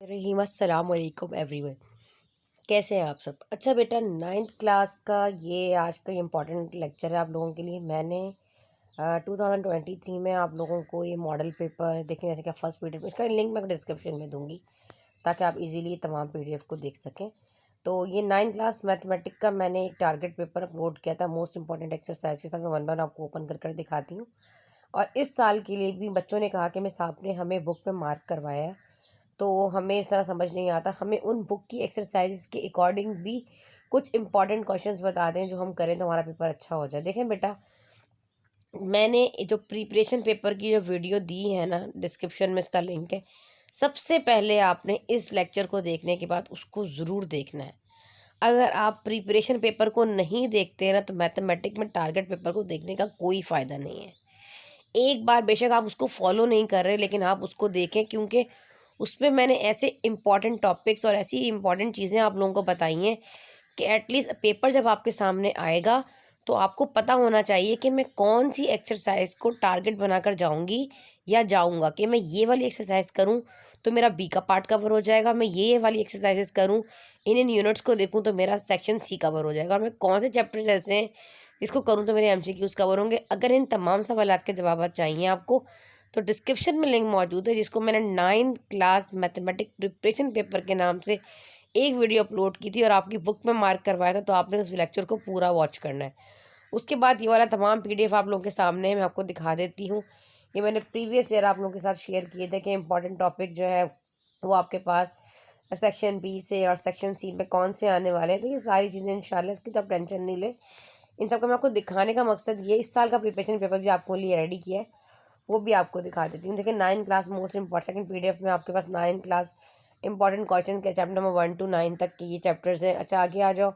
रहीम अस्सलाम वालेकुम एवरीवन। कैसे हैं आप सब? अच्छा बेटा, नाइन्थ क्लास का ये आज का इम्पोर्टेंट लेक्चर है आप लोगों के लिए। मैंने 2023 में आप लोगों को ये मॉडल पेपर देखने जैसे कि फर्स्ट पीडीएफ, इसका लिंक मैं डिस्क्रिप्शन में दूंगी ताकि आप इजीली तमाम पीडीएफ को देख सकें। तो ये नाइन्थ क्लास मैथमेटिक का मैंने एक टारगेट पेपर अपलोड किया था मोस्ट इंपॉर्टेंट एक्सरसाइज के साथ। मैं वन बाय आपको ओपन कर कर दिखाती हूँ। और इस साल के लिए भी बच्चों ने कहा कि मिस आपने हमें बुक पे मार्क करवाया है, तो हमें इस तरह समझ नहीं आता, हमें उन बुक की एक्सरसाइजेस के अकॉर्डिंग भी कुछ इंपॉर्टेंट क्वेश्चंस बता दें जो हम करें तो हमारा पेपर अच्छा हो जाए। देखें बेटा, मैंने जो प्रिपरेशन पेपर की जो वीडियो दी है ना, डिस्क्रिप्शन में इसका लिंक है। सबसे पहले आपने इस लेक्चर को देखने के बाद उसको ज़रूर देखना है। अगर आप प्रिपरेशन पेपर को नहीं देखते हैं ना, तो मैथमेटिक में टारगेट पेपर को देखने का कोई फ़ायदा नहीं है। एक बार बेशक आप उसको फॉलो नहीं कर रहे, लेकिन आप उसको देखें, क्योंकि उसमें मैंने ऐसे इम्पॉर्टेंट टॉपिक्स और ऐसी इम्पॉर्टेंट चीज़ें आप लोगों को बताई हैं कि एटलीस्ट पेपर जब आपके सामने आएगा तो आपको पता होना चाहिए कि मैं कौन सी एक्सरसाइज को टारगेट बनाकर जाऊंगी या जाऊंगा। कि मैं ये वाली एक्सरसाइज करूं तो मेरा बी का पार्ट कवर हो जाएगा, मैं ये वाली एक्सरसाइजेस करूं, इन यूनिट्स को देखूं तो मेरा सेक्शन सी कवर हो जाएगा, और मैं कौन से चैप्टर्स ऐसे हैं जिसको करूँ तो मेरे एमसीक्यूज कवर होंगे। अगर इन तमाम सवालात के जवाब चाहिए आपको, तो डिस्क्रिप्शन में लिंक मौजूद है जिसको मैंने ninth class mathematic preparation paper के नाम से एक वीडियो अपलोड की थी और आपकी बुक में मार्क करवाया था। तो आपने उस लेक्चर को पूरा वॉच करना है। उसके बाद ये वाला तमाम पीडीएफ आप लोगों के सामने है, मैं आपको दिखा देती हूँ। ये मैंने प्रीवियस ईयर आप लोगों के साथ शेयर किए थे कि इंपॉर्टेंट टॉपिक जो है वो आपके पास सेक्शन बी से और सेक्शन सी में कौन से आने वाले हैं। तो ये सारी चीज़ें इंशाल्लाह, इसकी तो आप टेंशन नहीं ले। इन सब का मैं आपको दिखाने का मकसद ये, इस साल का प्रिपरेशन पेपर जो आपको लिए रेडी किया है वो भी आपको दिखा देती हूँ। देखिए, ninth class most important second PDF में आपके पास नाइन्थ क्लास इंपॉर्टेंट क्वेश्चन के चैप्टर नंबर 1 to 9 तक के ये चैप्टर्स हैं। अच्छा, आगे आ जाओ।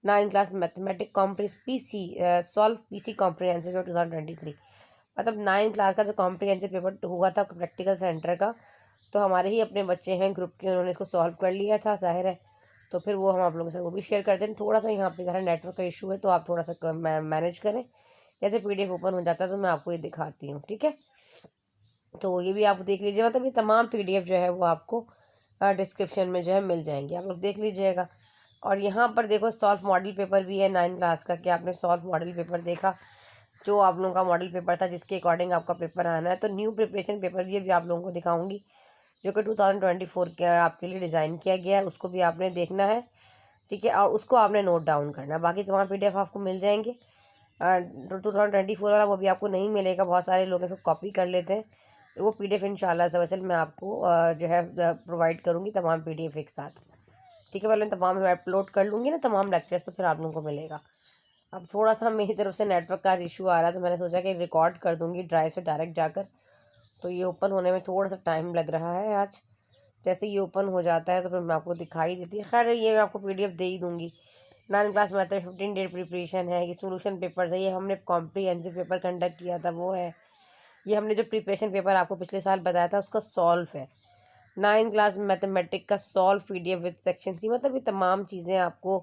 Ninth class mathematic PC solve PC comprehensive 2023, मतलब नाइन्थ क्लास का जो कॉम्प्रिहेंसिव पेपर हुआ था प्रैक्टिकल सेंटर का, तो हमारे ही अपने बच्चे हैं ग्रुप के, उन्होंने इसको सॉल्व कर लिया था, जाहिर है। तो फिर वो हम आप लोगों के साथ वो भी शेयर करते हैं। थोड़ा सा यहाँ पे ज़रा नेटवर्क का इशू है, तो आप थोड़ा सा मैनेज करें। जैसे पीडीएफ ओपन हो जाता है तो मैं आपको ये दिखाती हूँ, ठीक है। तो ये भी आप देख लीजिए, मतलब ये तमाम पीडीएफ जो है वो आपको डिस्क्रिप्शन में जो है मिल जाएंगी, आप लोग देख लीजिएगा। और यहाँ पर देखो, सॉल्व मॉडल पेपर भी है नाइन्थ क्लास का। कि आपने सॉल्व मॉडल पेपर देखा, जो आप लोगों का मॉडल पेपर था जिसके अकॉर्डिंग आपका पेपर आना है। तो न्यू प्रिपरेशन पेपर भी आप लोगों को दिखाऊंगी, जो कि 2024 के आपके लिए डिज़ाइन किया गया है। उसको भी आपने देखना है, ठीक है, और उसको आपने नोट डाउन करना है। बाकी तमाम पीडीएफ आपको मिल जाएंगे। 2024 वाला वो भी आपको नहीं मिलेगा, बहुत सारे लोग इसको कॉपी कर लेते हैं। वो पीडीएफ इंशाल्लाह से चल मैं आपको जो है प्रोवाइड करूँगी, तमाम पीडीएफ एक साथ, ठीक है। पहले तमाम मैं अपलोड कर लूँगी ना तमाम लेक्चर्स, तो फिर आप लोगों को मिलेगा। अब थोड़ा सा मेरी तरफ से नेटवर्क का इशू आ रहा है, तो मैंने सोचा कि रिकॉर्ड कर दूँगी ड्राइव से डायरेक्ट जाकर। तो ये ओपन होने में थोड़ा सा टाइम लग रहा है आज। जैसे ये ओपन हो जाता है तो फिर मैं आपको दिखाई देती है। खैर, ये मैं आपको पीडीएफ दे ही दूँगी। 9 क्लास मैथड 15 डे प्रिपरेशन है, ये सोल्यूशन पेपर्स है, ये हमने कॉम्प्रिहेंसिव पेपर कंडक्ट किया था वो है। ये हमने जो प्रिपरेशन पेपर आपको पिछले साल बताया था उसका सॉल्व है। 9 क्लास मैथमेटिक का solve PDF with section C, मतलब ये तमाम चीज़ें आपको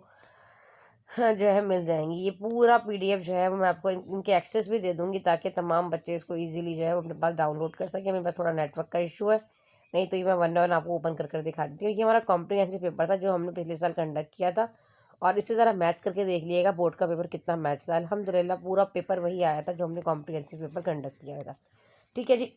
हाँ जो है मिल जाएंगी। ये पूरा पीडीएफ जो है वो मैं आपको इनके एक्सेस भी दे दूंगी, ताकि तमाम बच्चे इसको इजीली जो है वो अपने पास डाउनलोड कर सकें। मेरे पास थोड़ा नेटवर्क का इशू है, नहीं तो ये मैं वन बाय वन आपको ओपन कर कर दिखा देती हूँ। ये हमारा कॉम्प्रिहेंसिव पेपर था जो हमने पिछले साल कंडक्ट किया था, और इससे ज़रा मैच करके देख लीजिएगा बोर्ड का पेपर कितना मैच था। अल्हम्दुलिल्लाह पूरा पेपर वही आया था जो हमने कॉम्प्रिहेंसिव पेपर कंडक्ट किया था, ठीक है जी।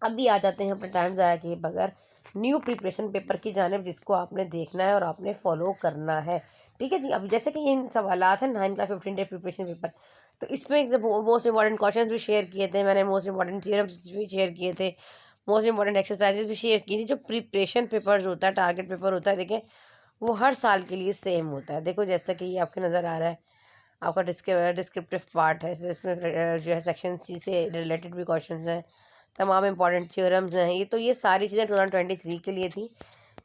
अभी आ जाते हैं अपने टाइम ज़ाया किए बगैर न्यू प्रिपरेशन पेपर की जानिब, जिसको आपने देखना है और आपने फॉलो करना है, ठीक है जी। अभी जैसे कि इन सवालात हैं 9 क्लास 15 डे प्रिपरेशन पेपर, तो इसमें जब मोस्ट इंपॉर्टेंट क्वेश्चंस भी शेयर किए थे मैंने, मोस्ट इंपॉर्टेंट थ्योरम्स भी शेयर किए थे, मोस्ट इंपॉर्टेंट एक्सरसाइजेज भी शेयर की थी। जो प्रिपरेशन पेपर्स होता है, टारगेट पेपर होता है, देखें वो हर साल के लिए सेम होता है। देखो जैसा कि ये आपके नज़र आ रहा है, आपका डिस्क्रिप्टिव पार्ट है, इसमें जो है सेक्शन सी से रिलेटेड भी क्वेश्चन हैं, तमाम इंपॉर्टेंट थ्योरम्स हैं। ये सारी चीज़ें 2023 के लिए थी,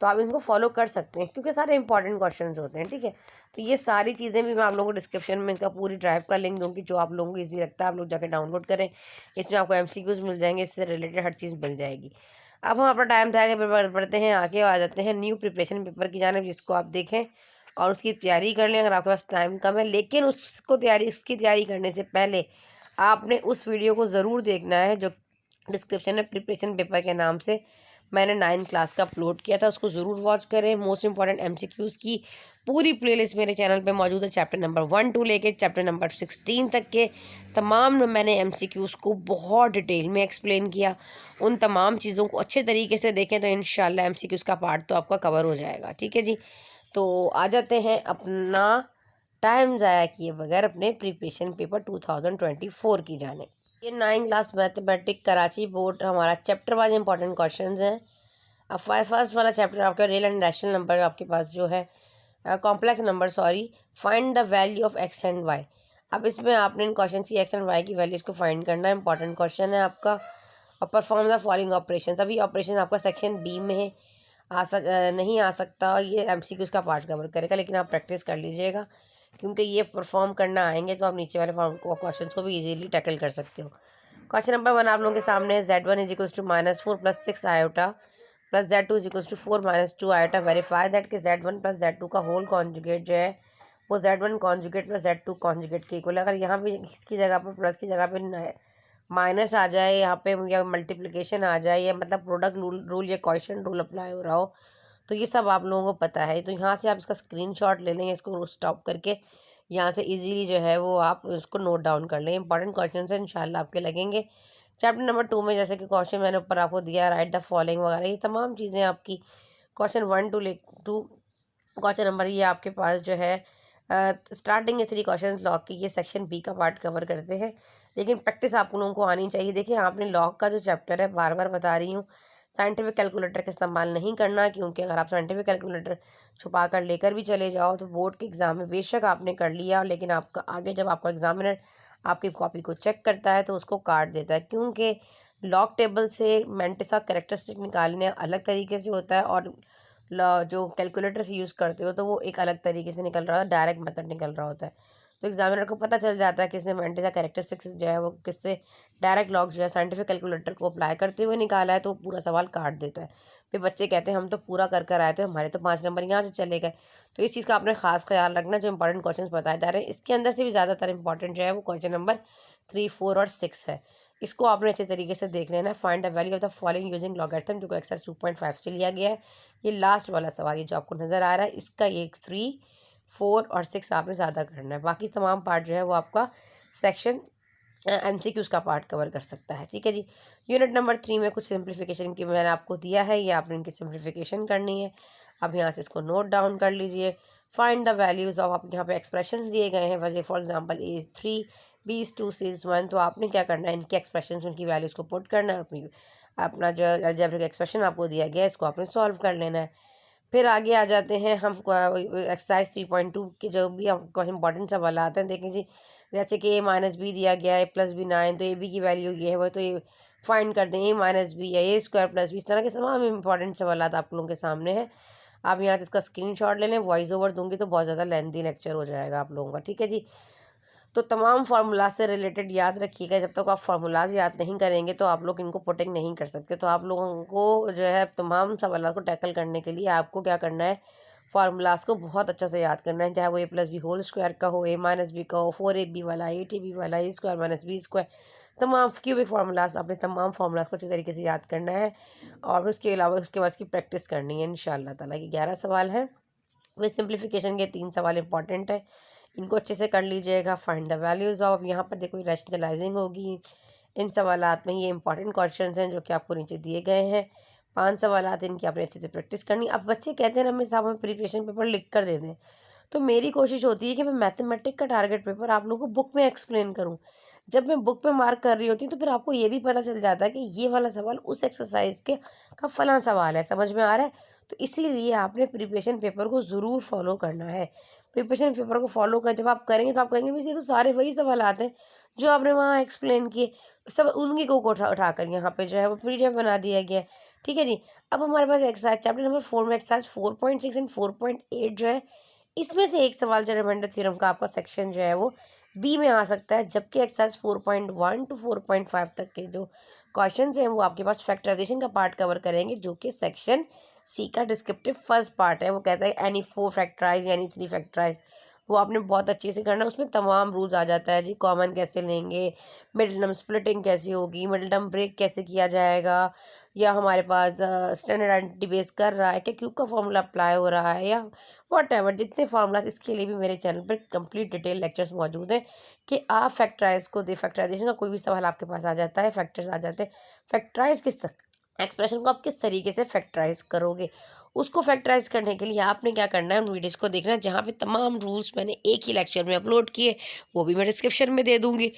तो आप इनको फॉलो कर सकते हैं क्योंकि सारे इंपॉर्टेंट क्वेश्चंस होते हैं, ठीक है। तो ये सारी चीज़ें भी मैं आप लोगों को डिस्क्रिप्शन में इनका पूरी ड्राइव का लिंक दूंगी, जो आप लोगों को ईजी लगता है आप लोग जाकर डाउनलोड करें। इसमें आपको एमसीक्यूज मिल जाएंगे, इससे रिलेटेड हर चीज़ मिल जाएगी। अब हम अपना टाइम था बढ़ते हैं आगे, आ जाते हैं न्यू प्रिपरेशन पेपर की जानिब, जिसको आप देखें और उसकी तैयारी कर लें अगर आपके पास टाइम कम है। लेकिन उसकी तैयारी करने से पहले आपने उस वीडियो को ज़रूर देखना है जो डिस्क्रिप्शन में प्रिपरेशन पेपर के नाम से मैंने 9th क्लास का अपलोड किया था, उसको ज़रूर वॉच करें। मोस्ट इंपॉर्टेंट MCQs की पूरी प्लेलिस्ट मेरे चैनल पे मौजूद है। चैप्टर नंबर 1 to लेके चैप्टर नंबर 16 तक के तमाम मैंने MCQs को बहुत डिटेल में एक्सप्लेन किया। उन तमाम चीज़ों को अच्छे तरीके से देखें तो इंशाल्लाह MCQs का पार्ट तो आपका कवर हो जाएगा। ठीक है जी, तो आ जाते हैं अपना टाइम ज़ाया किए बगैर अपने प्रिपरेशन पेपर 2024 की जाने। ये 9th class mathematic Karachi board हमारा चैप्टर वाइज इंपॉर्टेंट क्वेश्चन हैं। अब फर्स्ट वाला चैप्टर आपका रियल एंड रैशनल नंबर आपके पास जो है complex number find the value of X and Y. अब इसमें आपने इन क्वेश्चन की एक्स एंड वाई की वैल्यूज़ को फाइंड करना है, इंपॉर्टेंट क्वेश्चन है आपका। और परफॉर्म द फॉलोइंग ऑपरेशन, अभी ऑपरेशन आपका सेक्शन बी में है, नहीं आ सकता, ये MCQs का पार्ट कवर करेगा, लेकिन आप प्रैक्टिस कर लीजिएगा क्योंकि ये परफॉर्म करना आएंगे तो आप नीचे वाले फॉर्म को क्वेश्चन को भी इजीली टैकल कर सकते हो। क्वेश्चन नंबर 1 आप लोगों के सामने है। Z1 is equals to -4 + 6 iota plus Z2 is equals to 4 - 2 iota. Verify that कि Z1 + Z2 का होल कॉन्जुगेट जो है वो Z1 conjugate plus Z2 conjugate के इक्वल। अगर यहाँ पे इसकी जगह पर प्लस की जगह पे माइनस आ जाए, यहाँ पे या मल्टीप्लिकेशन आ जाए, या मतलब प्रोडक्ट रूल या क्वेश्चन रूल अप्लाई हो रहा हो, तो ये सब आप लोगों को पता है। तो यहाँ से आप इसका स्क्रीनशॉट ले लेंगे, इसको स्टॉप करके यहाँ से इजीली जो है वो आप इसको नोट डाउन कर लें। इंपॉर्टेंट क्वेश्चन है, इंशाल्लाह आपके लगेंगे। चैप्टर नंबर 2 में जैसे कि क्वेश्चन मैंने ऊपर आपको दिया, राइट द फॉलोइंग वगैरह, ये तमाम चीज़ें आपकी क्वेश्चन 1 to क्वेश्चन नंबर ये आपके पास जो है स्टार्टिंग के 3 क्वेश्चन लॉग की, ये सेक्शन बी का पार्ट कवर करते हैं, लेकिन प्रैक्टिस आप लोगों को आनी चाहिए। देखिए आपने लॉग का जो चैप्टर है, बार बार बता रही हूँ, साइंटिफिक कैलकुलेटर का इस्तेमाल नहीं करना, क्योंकि अगर आप साइंटिफिक कैलकुलेटर छुपा कर लेकर भी चले जाओ तो बोर्ड के एग्ज़ाम में बेशक आपने कर लिया, लेकिन आपका आगे जब आपका एग्जामिनर आपकी कॉपी को चेक करता है तो उसको काट देता है, क्योंकि लॉग टेबल से मेंटिसा कैरेक्टरिस्टिक निकालने अलग तरीके से होता है, और जो कैलकुलेटर से यूज़ करते हो तो वो एक अलग तरीके से निकल रहा है, डायरेक्ट मेथड निकल रहा होता है। तो एग्जामिनर को पता चल जाता है किसने मेंटिसा कैरेक्टरिस्टिक्स जो है वो किससे डायरेक्ट लॉग जो है साइंटिफिक कैलकुलेटर को अप्लाई करते हुए निकाला है, तो पूरा सवाल काट देता है। फिर बच्चे कहते हैं हम तो पूरा कर कर आए थे, हमारे तो 5 नंबर यहाँ से चले गए। तो इस चीज़ का आपने खास ख्याल रखना, जो इंपॉर्टेंट क्वेश्चन बताए जा रहे हैं इसके अंदर से भी ज़्यादातर इंपॉर्टेंट जो है वो क्वेश्चन नंबर 3, 4 और 6 है। इसको आपने अच्छे तरीके से देख लेना है। Find the value of the following using logarithm, जो एक्सरसाइज 2.5 से लिया गया है। ये लास्ट वाला सवाल ये जो आपको नज़र आ रहा है, इसका ये 3, 4 और 6 आपने ज़्यादा करना है। बाकी तमाम पार्ट जो है वो आपका सेक्शन MCQs का पार्ट कवर कर सकता है। ठीक है जी। यूनिट नंबर 3 में कुछ सिंप्लीफिकेशन की मैंने आपको दिया है, ये आपने इनकी सिंप्लीफिकेशन करनी है। अब यहाँ से इसको नोट डाउन कर लीजिए। फाइंड द वैल्यूज़ ऑफ, आप यहाँ पे एक्सप्रेशंस दिए गए हैं, वैसे for example A is 3, B is 2, C is 1, तो आपने क्या करना है, इनके एक्सप्रेशंस उनकी वैल्यूज़ को पुट करना है, अपना जो अलजेब्रिक एक्सप्रेशन आपको दिया गया है इसको आपने सॉल्व कर लेना है। फिर आगे आ जाते हैं हम एक्सरसाइज 3.2 के जो भी आपको इंपॉर्टेंट सवाल आते हैं। देखें जी, जैसे कि A-B दिया गया है +B 9, तो AB की वैल्यू ये है, वो तो ये फाइंड कर दें A-B या A² + B, इस तरह के तमाम इंपॉर्टेंट सवाल आप लोगों के सामने हैं। आप यहाँ से इसका स्क्रीनशॉट ले लें, वॉइस ओवर दूंगी तो बहुत ज़्यादा लेंथी लेक्चर हो जाएगा आप लोगों का। ठीक है जी। तो तमाम फार्मूला से रिलेटेड याद रखिएगा, जब तक आप फार्मूलाज याद नहीं करेंगे तो आप लोग इनको पुटिंग नहीं कर सकते। तो आप लोगों को जो है तमाम सवालों को टैकल करने के लिए आपको क्या करना है, फार्मूलाज को बहुत अच्छा से याद करना है, चाहे वो A+B² का हो, A-B का हो, 4AB वाला, 8AB वाला, A² - B², तमाम क्यूबिक फार्मूलाज, अपने तमाम फार्मूलाज को अच्छे तरीके से याद करना है। और उसके अलावा उसके बाद की प्रैक्टिस करनी है इंशाअल्लाह ताला। ये 11 सवाल हैं, वे सिंप्लीफिकेशन के 3 सवाल इंपॉर्टेंट है, इनको अच्छे से कर लीजिएगा। फाइंड द वैल्यूज़ ऑफ, यहाँ पर देखो रैशनलाइजिंग होगी इन सवालात में, ये इंपॉर्टेंट क्वेश्चंस हैं जो कि आपको नीचे दिए गए हैं। 5 सवालात इनकी आपने अच्छे से प्रैक्टिस करनी। अब बच्चे कहते हैं ना हमें साहब हमें प्रिपरेशन पेपर लिख कर दे दें, तो मेरी कोशिश होती है कि मैं मैथमेटिक का टारगेट पेपर आप लोगों को बुक में एक्सप्लेन करूं। जब मैं बुक पे मार्क कर रही होती हूँ तो फिर आपको ये भी पता चल जाता है कि ये वाला सवाल उस एक्सरसाइज के का फलां सवाल है, समझ में आ रहा है। तो इसीलिए आपने प्रिपरेशन पेपर को ज़रूर फॉलो करना है। प्रिपरेशन पेपर को फॉलो कर जब आप करेंगे तो आप कहेंगे भाई ये तो सारे वही सवाल आते हैं जो आपने वहाँ एक्सप्लेन किए, सब उन्हीं को उठाकर यहाँ पे जो है वो PDF बना दिया गया है। ठीक है जी। अब हमारे पास एक्सरसाइज चैप्टर नंबर 4 में एक्सरसाइज 4.6 एंड 4.8 जो है, इसमें से एक सवाल जो रिमाइंडर थ्योरम का आपका सेक्शन जो है वो बी में आ सकता है, जबकि एक्सरसाइज 4.1 to 4.5 तक के जो क्वेश्चंस हैं वो आपके पास फैक्टराइजेशन का पार्ट कवर करेंगे, जो कि सेक्शन सी का डिस्क्रिप्टिव फर्स्ट पार्ट है। वो कहता है एनी 4 फैक्टराइज एनी 3 फैक्टराइज, वो आपने बहुत अच्छे से करना है। उसमें तमाम रूल्स आ जाता है जी, कॉमन कैसे लेंगे, मिडिल टर्म स्प्लिटिंग कैसी होगी, मिडिल टर्म ब्रेक कैसे किया जाएगा, या हमारे पास स्टैंडर्ड आइडेंटिटी बेस कर रहा है क्या, क्यू का फॉर्मूला अप्लाई हो रहा है, या वॉट एवर जितने फार्मूलाज, इसके लिए भी मेरे चैनल पर कंप्लीट डिटेल लेक्चर्स मौजूद हैं कि आप फैक्टराइज को दे, फैक्टराइजेशन का कोई भी सवाल आपके पास आ जाता है, फैक्टर्स आ जाते हैं, फैक्टराइज किस एक्सप्रेशन को आप किस तरीके से फैक्टराइज करोगे, उसको फैक्टराइज करने के लिए आपने क्या करना है, उन वीडियोस को देखना है जहाँ पे तमाम रूल्स मैंने एक ही लेक्चर में अपलोड किए, वो भी मैं डिस्क्रिप्शन में दे दूंगी।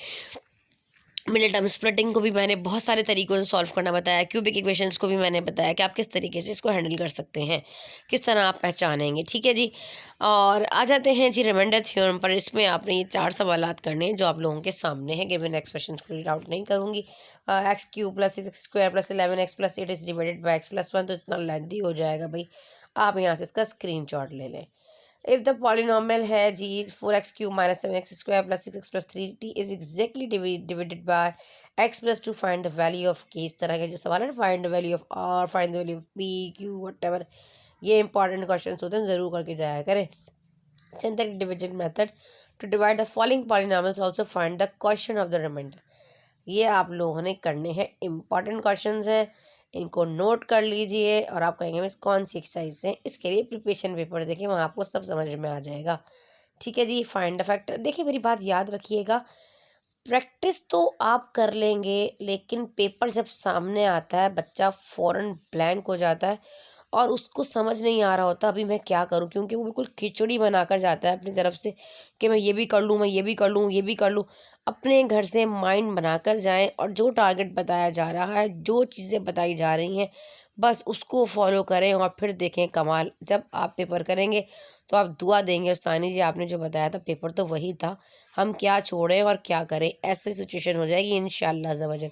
मिडिल टर्म स्प्लिटिंग को भी मैंने बहुत सारे तरीकों से सॉल्व करना बताया, क्यूबिक इक्वेशंस को भी मैंने बताया कि आप किस तरीके से इसको हैंडल कर सकते हैं, किस तरह आप पहचानेंगे। ठीक है जी, और आ जाते हैं जी रिमाइंडर थ्योरम पर। इसमें आपने ये 4 सवालात करने हैं जो आप लोगों के सामने हैं। गिवन एक्सप्रेशन को रीड आउट नहीं करूँगी। X cube plus x square plus 11x plus 8 is divided by x+1, तो इतना लेंथी हो जाएगा भाई, आप यहाँ से इसका स्क्रीन ले लें। इफ द पॉलिनोमियल है G 4x³ minus 7x² plus 6x plus 3t is exactly divided by x+2, find the value of K. इस तरह के जो सवाल है, find the value of r, find the value of p q whatever, ये important question होते हैं, ज़रूर करके जाया करें। Synthetic division method to divide the following polynomials, also find the question of the remainder. ये आप लोगों ने करने हैं, इंपॉर्टेंट क्वेश्चंस हैं, इनको नोट कर लीजिए। और आप कहेंगे मिस कौन सी एक्सरसाइज है, इसके लिए प्रिपरेशन पेपर देखिए, वहाँ आपको सब समझ में आ जाएगा। ठीक है जी, फाइंड द फैक्टर। देखिए मेरी बात याद रखिएगा, प्रैक्टिस तो आप कर लेंगे, लेकिन पेपर जब सामने आता है बच्चा फ़ौरन ब्लैंक हो जाता है और उसको समझ नहीं आ रहा होता अभी मैं क्या करूं, क्योंकि वो बिल्कुल खिचड़ी बनाकर जाता है अपनी तरफ से कि मैं ये भी कर लूँ, मैं ये भी कर लूँ, ये भी कर लूँ। अपने घर से माइंड बनाकर जाएं और जो टारगेट बताया जा रहा है, जो चीज़ें बताई जा रही हैं, बस उसको फॉलो करें और फिर देखें कमाल। जब आप पेपर करेंगे तो आप दुआ देंगे उस्तानी जी आपने जो बताया था पेपर तो वही था, हम क्या छोड़ें और क्या करें, ऐसी सिचुएशन हो जाएगी इंशाल्लाह अज़्ज़ा वजल।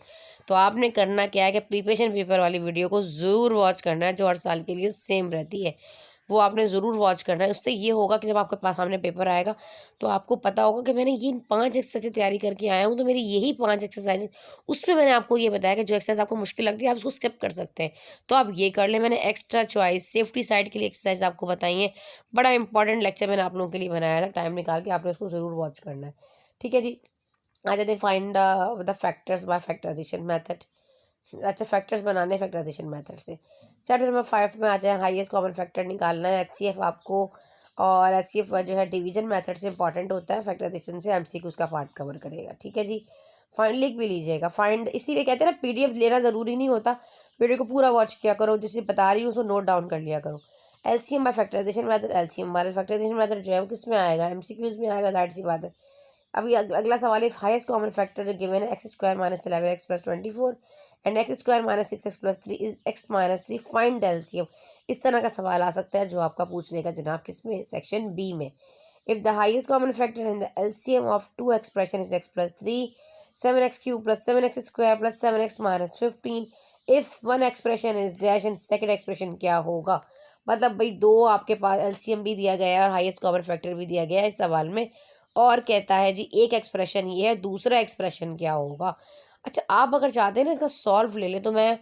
तो आपने करना क्या है कि प्रिपरेशन पेपर वाली वीडियो को ज़रूर वॉच करना है, जो हर साल के लिए सेम रहती है, वो आपने ज़रूर वॉच करना है। उससे ये होगा कि जब आपके पास सामने पेपर आएगा तो आपको पता होगा कि मैंने ये 5 एक्सरसाइज तैयारी करके आया हूँ, तो मेरी यही 5 एक्सरसाइज, उसमें मैंने आपको ये बताया कि जो एक्सरसाइज आपको मुश्किल लगती है आप उसको स्किप कर सकते हैं, तो आप ये कर लें। मैंने एक्स्ट्रा चॉइस सेफ्टी साइड के लिए एक्सरसाइज आपको बताई है, बड़ा इंपॉर्टेंट लेक्चर मैंने आप लोगों के लिए बनाया था, टाइम निकाल के आपने उसको ज़रूर वॉच करना है। ठीक है जी, आ जाते हैं find the factors by factorization method. अच्छा, फैक्टर्स बनाने फैक्टराइजेशन मेथड से। चैप्टर नंबर 5 में आ जाए, हाईएस्ट कॉमन फैक्टर निकालना है, एचसीएफ आपको। और एचसीएफ जो है डिवीजन मेथड से इंपॉर्टेंट होता है, फैक्टराइजेशन से एमसीक्यू उसका पार्ट कवर करेगा। ठीक है जी, फाइंड लिख भी लीजिएगा, फाइंड इसीलिए कहते हैं ना पीडीएफ लेना ज़रूरी नहीं होता, वीडियो को पूरा वॉच किया करो, जिसे बता रही हूँ उसको नोट डाउन कर लिया करो। LCM by factorization method, LCM हमारे फैक्टराइजेशन मेथड जो है वो किस में आएगा, एमसीक्यूज में आएगा, दैट सी बात है। अभी अगला सवाल है, हाईएस्ट कॉमन फैक्टर गिवन है x² minus 11x plus 24 and x² minus 6x plus 3 is x minus 3, find LCM. इस तरह का सवाल आ सकता है जो आपका पूछ लेगा जनाब किसमें, सेक्शन बी में। If the highest common factor in the LCM of two expression is x plus 3, 7x³ plus 7x² plus 7x minus 15, if one expression is dash and second expression क्या होगा। मतलब भाई दो आपके पास एलसीएम भी दिया गया है और हाईएस्ट कॉमन फैक्टर भी दिया गया है इस सवाल में, और कहता है जी एक एक्सप्रेशन ये है, दूसरा एक्सप्रेशन क्या होगा। अच्छा, आप अगर चाहते हैं ना इसका सॉल्व ले लें, तो मैं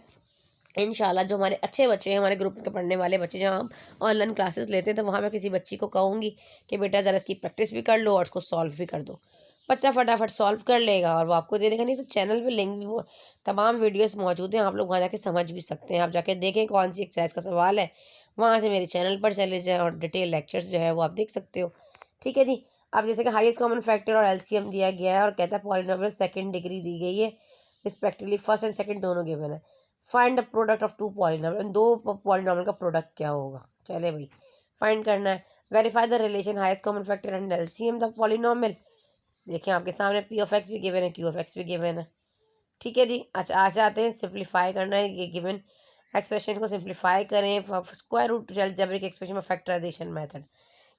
इंशाल्लाह जो हमारे अच्छे बच्चे हैं, हमारे ग्रुप के पढ़ने वाले बच्चे, जहाँ हम ऑनलाइन क्लासेस लेते हैं, तो वहाँ मैं किसी बच्ची को कहूँगी कि बेटा ज़रा इसकी प्रैक्टिस भी कर लो और उसको सॉल्व भी कर दो। बच्चा फटाफट सॉल्व कर लेगा और वो आपको दे देगा। नहीं तो चैनल पे लिंक भी, वो तमाम वीडियोस मौजूद हैं, आप लोग वहाँ जाके समझ भी सकते हैं। आप जाके देखें कौन सी एक्सरसाइज का सवाल है, वहाँ से मेरे चैनल पर चले जाएँ और डिटेल लेक्चर्स जो है वो आप देख सकते हो। ठीक है जी, अब जैसे कि हाईएस्ट कॉमन फैक्टर और एलसीएम दिया गया है और कहता है पॉलिनोमियल सेकंड डिग्री दी गई है, रिस्पेक्टिवली फर्स्ट एंड सेकंड दोनों गिवन है। Find the product of two polynomial, दो पॉलिनोमियल का प्रोडक्ट क्या होगा, चले भाई फाइंड करना है। Verify the relation highest common factor and LCM the polynomial. देखिए आपके सामने पी ऑफ एक्स भी गिवन है, क्यू ऑफ एक्स भी गिवन है। ठीक है जी, अच्छा आ जाते हैं सिंप्लीफाई करना है, ये गिवन एक्सप्रेशन को सिंप्लीफाई करें, स्क्वायर रूट अलजेब्रिक एक्सप्रेशन में फैक्टराइजेशन मेथड।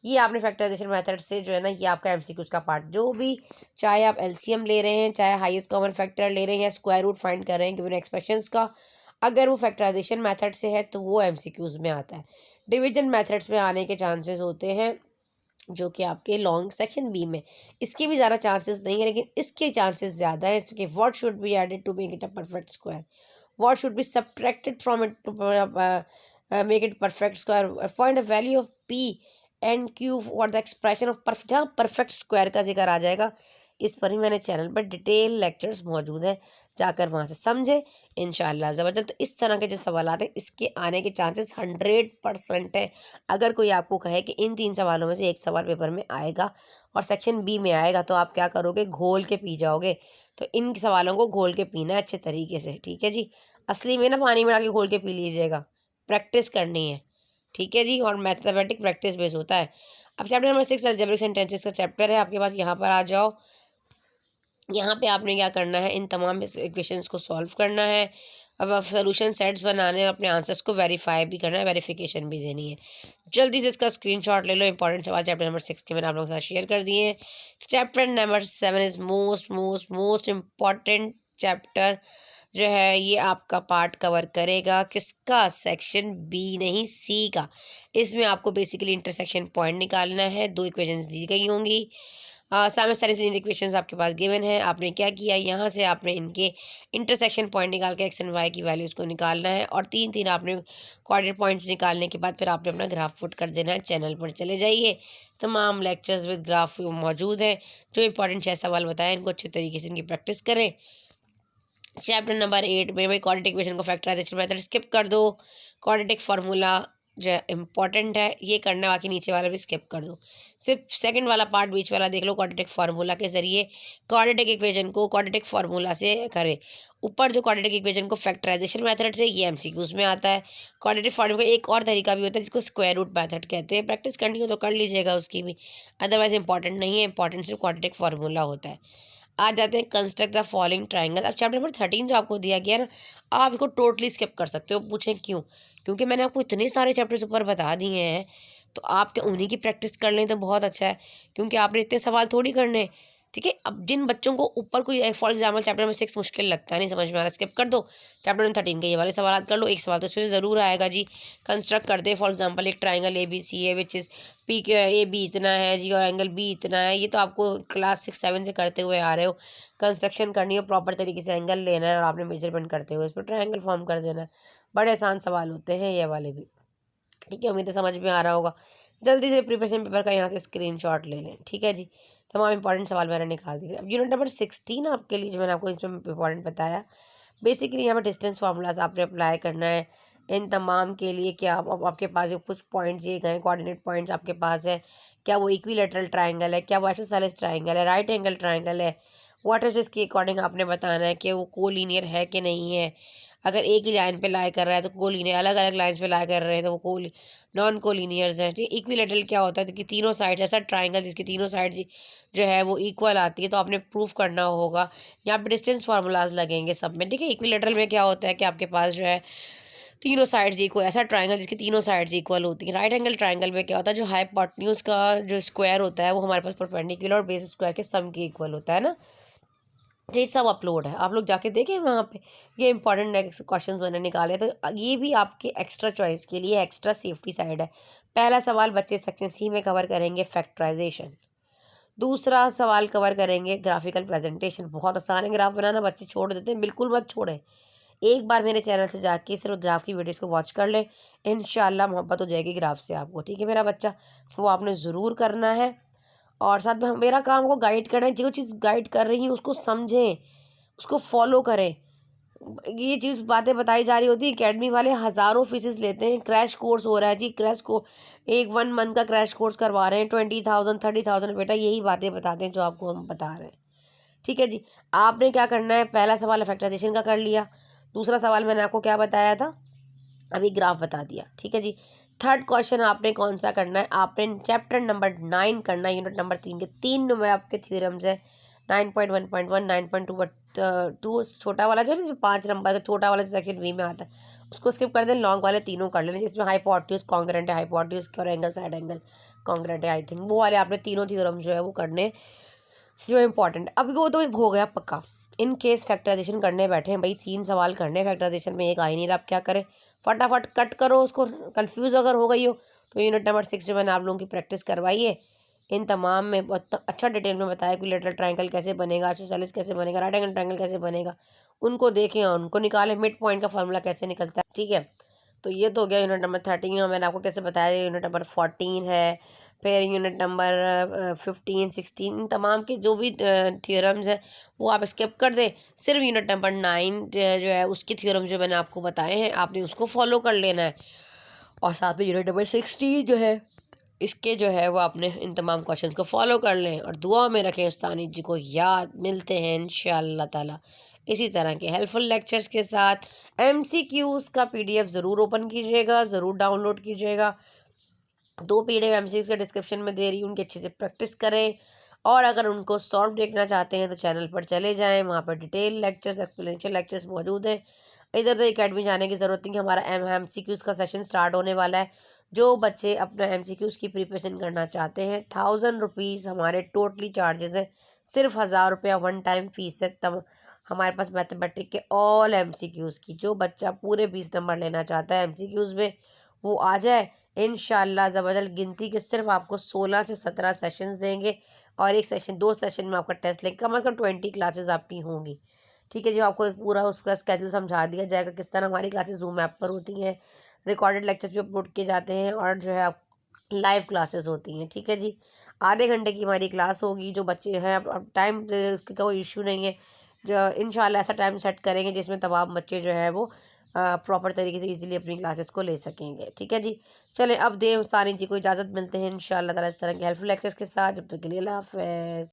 ये आपने फैक्टराइजेशन मेथड से जो है ना, ये आपका एमसीक्यूज का पार्ट, जो भी चाहे आप एलसीएम ले रहे हैं, चाहे हाईएस्ट कॉमन फैक्टर ले रहे हैं, या स्क्वायर रूट फाइंड कर रहे हैं गिवन एक्सप्रेशंस का, अगर वो फैक्टराइजेशन मेथड से है तो वो एमसीक्यूज में आता है। डिवीजन मेथड्स में आने के चांसेस होते हैं जो कि आपके लॉन्ग सेक्शन बी में, इसके भी ज़्यादा चांसेस नहीं है, लेकिन इसके चांसेस ज़्यादा है। इसके what should be added to make it a perfect square, what should be subtracted from it to make it perfect square, find a value of P N Q or the expression of perfect, जहाँ perfect square का जिक्र आ जाएगा इस पर ही मेरे channel पर detail lectures मौजूद हैं, जाकर वहाँ से समझे इंशाअल्लाह ज़बरदस्त। तो इस तरह के जो सवाल हैं इसके आने के चांसेस 100% है। अगर कोई आपको कहे कि इन 3 सवालों में से एक सवाल पेपर में आएगा और सेक्शन बी में आएगा, तो आप क्या करोगे, घोल के पी जाओगे। तो इन सवालों को घोल के पीना है अच्छे तरीके से, ठीक है जी। असली में ना पानी में डाल के घोल के पी लीजिएगा, प्रैक्टिस करनी है, ठीक है जी। और मैथमेटिक प्रैक्टिस बेस होता है। अब चैप्टर नंबर 6 अलजेब्रिक सेंटेंसेस का चैप्टर है आपके पास, यहाँ पर आ जाओ। यहाँ पे आपने क्या करना है, इन तमाम इक्वेशंस को सॉल्व करना है। अब आप सोल्यूशन सेट्स बनाने और अपने आंसर्स को वेरीफाई भी करना है, वेरिफिकेशन भी देनी है। जल्दी से इसका स्क्रीनशॉट ले लो। इंपॉर्टेंट सवाल चैप्टर नंबर 6 के मैंने आप लोगों के साथ शेयर कर दिए हैं। Chapter number 7 is most important chapter जो है, ये आपका पार्ट कवर करेगा किसका, सेक्शन बी नहीं सी का। इसमें आपको बेसिकली इंटरसेक्शन पॉइंट निकालना है। 2 इक्वेशंस दी गई होंगी, सारे सारे लीनियर इक्वेशंस आपके पास गिवन है। आपने क्या किया, यहाँ से आपने इनके इंटरसेक्शन पॉइंट निकाल के एक्स एंड वाई की वैल्यूज़ को निकालना है, और 3 आपने कोऑर्डिनेट पॉइंट्स निकालने के बाद फिर आपने अपना ग्राफ पुट कर देना है। चैनल पर चले जाइए, तमाम लेक्चर्स विद ग्राफ मौजूद हैं। जो इंपॉर्टेंट 6 सवाल बताएं, इनको अच्छे तरीके से इनकी प्रैक्टिस करें। चैप्टर नंबर 8 में भाई क्वाड्रेटिक इक्वेशन को फैक्टराइजेशन मेथड स्किप कर दो। क्वाड्रेटिक फार्मूला जो इम्पॉर्टेंट है ये करना, बाकी नीचे वाला भी स्किप कर दो। सिर्फ सेकंड वाला पार्ट बीच वाला देख लो। क्वाड्रेटिक फार्मूला के जरिए क्वाड्रेटिक इक्वेशन को क्वाड्रेटिक फार्मूला से करें। ऊपर जो क्वाड्रेटिक इक्वेशन को फैक्टराइजेशन मेथड से, ये एमसीक्यूज में आता है। क्वाड्रेटिक फार्मूला का एक और तरीका भी होता है जिसको स्क्वायर रूट मेथड कहते हैं। प्रैक्टिस करनी हो तो कर लीजिएगा उसकी भी, अदरवाइज इंपॉर्टेंट नहीं है। इंपॉर्टेंट सिर्फ क्वाड्रेटिक फार्मूला होता है। आ जाते हैं कंस्ट्रक्ट द फॉलोइंग ट्राइंगल। अब चैप्टर नंबर 13 जो आपको दिया गया ना, आप इसको टोटली स्किप कर सकते हो। पूछें क्यों? क्योंकि मैंने आपको इतने सारे चैप्टर्स ऊपर बता दिए हैं, तो आप क्या उन्हीं की प्रैक्टिस कर लें तो बहुत अच्छा है, क्योंकि आपने इतने सवाल थोड़ी करने, ठीक है। अब जिन बच्चों को ऊपर कोई फॉर एग्जाम्पल चैप्टर नंबर 6 मुश्किल लगता है, नहीं समझ में आ रहा, स्किप कर दो। चैप्टर नंबर 13 के ये वाले सवाल कर लो। एक सवाल तो इसमें ज़रूर आएगा जी। कंस्ट्रक्ट कर दे फॉर एग्जाम्पल एक ट्राइंगल ए बी सी है, विच इज़ पी के ए बी इतना है जी और एंगल बी इतना है। ये तो आपको क्लास 6-7 से करते हुए आ रहे हो। कंस्ट्रक्शन करनी है, प्रॉपर तरीके से एंगल लेना है और आपने मेजरमेंट करते हुए इस पर ट्राइंगल फॉर्म कर देना है। बड़े आसान सवाल होते हैं ये वाले भी, ठीक है। उम्मीद है समझ में आ रहा होगा। जल्दी से प्रिपरेशन पेपर का यहाँ से स्क्रीनशॉट ले लें, ठीक है जी। तमाम इंपॉर्टेंट सवाल मैंने निकाल दिए। अब यूनिट नंबर 16 आपके लिए जो मैंने आपको इसमें इंपॉर्टेंट बताया, बेसिकली यहाँ पर डिस्टेंस फार्मूलाज आपने अप्लाई करना है इन तमाम के लिए। क्या आपके पास जो कुछ पॉइंट्स दिए गए, कोऑर्डिनेट पॉइंट्स आपके पास है, क्या वो इक्विलेटरल ट्राइंगल है, क्या वो आइसोसेलेस ट्राइंगल है, राइट एंगल ट्राइंगल है, व्हाट इज इसके अकॉर्डिंग आपने बताना है कि वो कोलिनियर है कि नहीं है। अगर एक ही लाइन पे लाई कर रहा है तो कोलिनियर, अलग अलग लाइंस पे लाई कर रहे हैं तो वो नॉन कोलिनियर्स हैं, ठीक। इक्विलेटरल क्या होता है कि तीनों साइड, ऐसा ट्राइंगल जिसकी तीनों साइड जो है वो इक्वल आती है, तो आपने प्रूफ करना होगा। यहाँ पे डिस्टेंस फार्मूलाज लगेंगे सब में, ठीक है। इक्विलेटरल में क्या होता है कि आपके पास जो है तीनों साइड्स इक्वल, ऐसा ट्राइंगल जिसकी तीनों साइड्स इक्वल होती हैं। राइट एंगल ट्राइंगल में क्या होता है, जो हाइपोटेन्यूज का जो स्क्वायर होता है वो हमारे पास परपेंडिकुलर और बेस स्क्वायर के सम के इक्वल होता है ना। ये सब अपलोड है, आप लोग जाके देखें वहाँ पे। ये इंपॉर्टेंट नेक्स्ट क्वेश्चन मैंने निकाले, तो ये भी आपके एक्स्ट्रा चॉइस के लिए एक्स्ट्रा सेफ्टी साइड है। पहला सवाल बच्चे सेक्शन सी में कवर करेंगे फैक्टराइजेशन। दूसरा सवाल कवर करेंगे ग्राफिकल प्रेजेंटेशन। बहुत आसान है ग्राफ बनाना, बच्चे छोड़ देते हैं, बिल्कुल मत छोड़ें। एक बार मेरे चैनल से जाके सिर्फ ग्राफ की वीडियोस को वॉच कर ले, इंशाल्लाह मोहब्बत हो जाएगी ग्राफ से आपको, ठीक है मेरा बच्चा। वो आपने ज़रूर करना है। और साथ में मेरा काम को गाइड करना है, जो चीज़ गाइड कर रही हूँ उसको समझें, उसको फॉलो करें। ये चीज़ बातें बताई जा रही होती है, अकेडमी वाले हज़ारों फीसेस लेते हैं, क्रैश कोर्स हो रहा है जी, क्रैश को एक 1 मंथ का क्रैश कोर्स करवा रहे हैं, 20,000 30,000 बेटा, यही बातें बताते हैं जो आपको हम बता रहे हैं, ठीक है जी। आपने क्या करना है, पहला सवाल फैक्टराइजेशन का कर लिया। दूसरा सवाल मैंने आपको क्या बताया था, अभी ग्राफ बता दिया, ठीक है जी। थर्ड क्वेश्चन आपने कौन सा करना है, आपने चैप्टर नंबर 9 करना है, यूनिट नंबर 3 के 3 में आपके थ्योरम्स है। 9.1.1 9.2 छोटा वाला जो है, जो 5 नंबर का छोटा वाला जो सेक्शन बी में आता है उसको स्किप कर दें, लॉन्ग वाले तीनों कर लेना, जिसमें हाइपोटेन्यूज कॉन्ग्रुएंट है, हाइपोटेन्यूज और एंगल साइड एंगल कॉन्ग्रुएंट है, आई थिंक वो वाले आपने तीनों थ्योरम जो है वो करने जो इम्पॉर्टेंट। अब वो तो हो गया पक्का। इन केस फैक्टराइजेशन करने बैठे हैं भाई, 3 सवाल करने फैक्टराइजेशन में, एक आ ही नहीं रहा, आप क्या करें, फटाफट कट करो उसको। कंफ्यूज अगर हो गई हो तो यूनिट नंबर 6 जो मैंने आप लोगों की प्रैक्टिस करवाई है, इन तमाम में बहुत अच्छा डिटेल में बताया कि लेटरल ट्राइंगल कैसे बनेगा, आइसोसेलेस कैसे बनेगा, राइट एंगल ट्राइंगल कैसे बनेगा, उनको देखें और उनको निकालें, मिड पॉइंट का फार्मूला कैसे निकलता है, ठीक है। तो ये तो हो गया यूनिट नंबर 13 और मैंने आपको कैसे बताया यूनिट नंबर 14 है, फिर यूनिट नंबर 15 16 इन तमाम के जो भी थियोरम्स हैं वो आप स्किप कर दें। सिर्फ यूनिट नंबर 9 जो है उसके थियोरम जो मैंने आपको बताए हैं आपने उसको फॉलो कर लेना है। और साथ में यूनिट नंबर 16 जो है इसके जो है वो आपने इन तमाम क्वेश्चंस को फॉलो कर लें और दुआ में रखें उस्तानी जी को याद। मिलते हैं इंशाअल्लाह ताला इसी तरह के हेल्पफुल लेक्चर्स के साथ। MCQs का PDF ज़रूर ओपन कीजिएगा, ज़रूर डाउनलोड कीजिएगा। 2 PDF MCQ के डिस्क्रिप्शन में दे रही हूँ, उनकी अच्छे से प्रैक्टिस करें। और अगर उनको सॉल्व देखना चाहते हैं तो चैनल पर चले जाएं, वहाँ पर डिटेल लेक्चर्स एक्सप्लेनेशन लेक्चर्स मौजूद हैं। इधर उधर अकेडमी जाने की ज़रूरत नहीं है। हमारा MCQs का सेशन स्टार्ट होने वाला है। जो बच्चे अपना MCQs की प्रिपरेशन करना चाहते हैं 1000 रुपीज़ हमारे टोटली चार्जेस हैं। सिर्फ 1000 रुपया वन टाइम फीस है। तब हमारे पास मैथमेटिक के ऑल MCQs की जो बच्चा पूरे 20 नंबर लेना चाहता है MCQs में वो आ जाए। इंशाल्लाह ज़बरदस्त गिनती के सिर्फ आपको 16 से 17 सेशंस देंगे और एक सेशन 2 सेशन में आपका टेस्ट लेंगे। कम से कम 20 क्लासेस आपकी होंगी। ठीक है जी, आपको पूरा उसका स्केड्यूल समझा दिया जाएगा किस तरह हमारी क्लासेस जूम ऐप पर होती हैं, रिकॉर्डेड लेक्चर्स भी अपलोड किए जाते हैं और जो है आप लाइव क्लासेस होती हैं। ठीक है जी, आधे घंटे की हमारी क्लास होगी। जो बच्चे हैं अब टाइम का कोई इशू नहीं है। जो इंशाल्लाह ऐसा टाइम सेट करेंगे जिसमें तमाम बच्चे जो है वो प्रॉपर तरीके से इजीली अपनी क्लासेस को ले सकेंगे। ठीक है जी, चलें अब दें सानी जी को इजाज़त। मिलते हैं इंशाल्लाह ताला इस तरह के हेल्पफुल लेक्चर्स के साथ। जब तक के लिए अल्लाह हाफ़िज़।